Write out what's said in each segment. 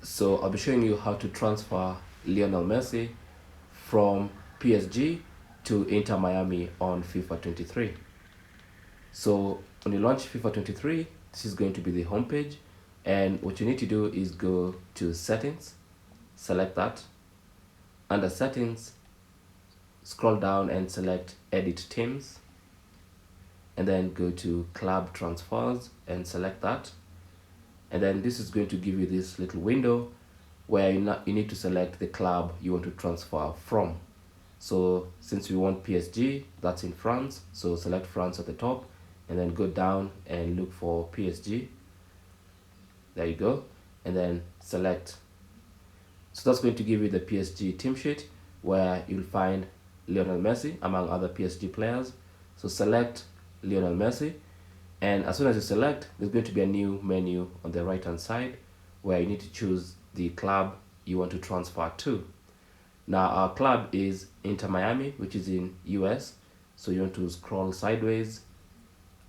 So I'll be showing you how to transfer Lionel Messi from PSG to Inter Miami on FIFA 23. So when you launch FIFA 23, this is going to be the homepage, and what you need to do is go to settings, select that. Under settings, scroll down and select edit teams, and then go to club transfers and select that. And then this is going to give you this little window where you need to select the club you want to transfer from. So since we want PSG, that's in France, so select France at the top and then go down and look for PSG. There you go, and then select. So that's going to give you the PSG team sheet where you'll find Lionel Messi among other PSG players. So select Lionel Messi, and as soon as you select, there's going to be a new menu on the right hand side where you need to choose the club you want to transfer to. Now our club is Inter Miami, which is in US, so you want to scroll sideways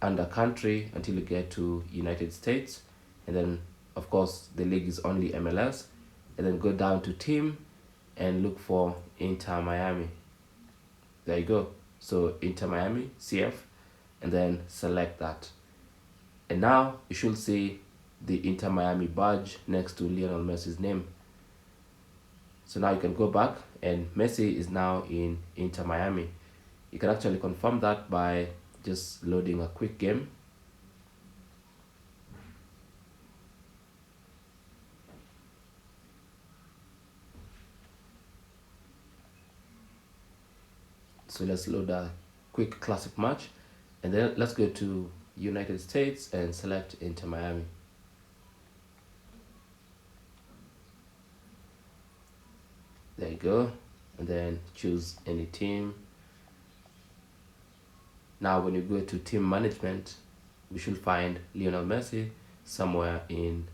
under country until you get to United States, and then of course the league is only MLS, and then go down to team and look for Inter Miami. There you go, so Inter Miami CF, and then select that, and now you should see the Inter Miami badge next to Lionel Messi's name. So now you can go back and Messi is now in Inter Miami. You can actually confirm that by just loading a quick game. So let's load a quick classic match, and then let's go to United States and select Inter Miami. There you go, and then choose any team. Now when you go to team management, we should find Lionel Messi somewhere in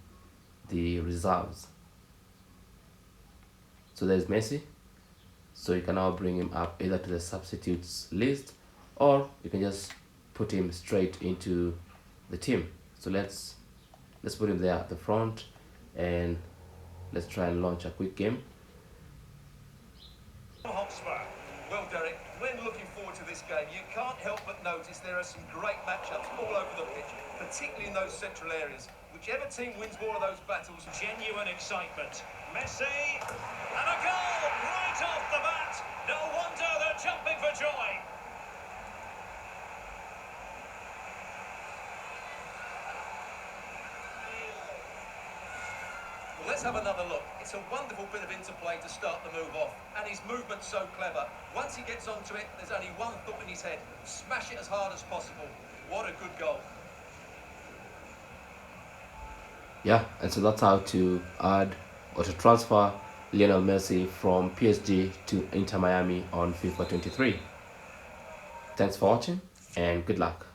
the reserves. So there's Messi, so you can now bring him up either to the substitutes list, or you can just put him straight into the team. So let's put him there at the front, and let's try and launch a quick game. Well, Derek, when looking forward to this game, you can't help but notice there are some great matchups all over the pitch, particularly in those central areas. Whichever team wins more of those battles, genuine excitement. Messi, and a goal right off the bat. No wonder they're jumping for joy. Well, let's have another look. It's a wonderful bit of interplay to start the move off, and his movement's so clever. Once he gets onto it, there's only one thought in his head: smash it as hard as possible. What a good goal. Yeah, and so that's how to add or to transfer Lionel Messi from PSG to Inter Miami on FIFA 23. Thanks for watching and good luck.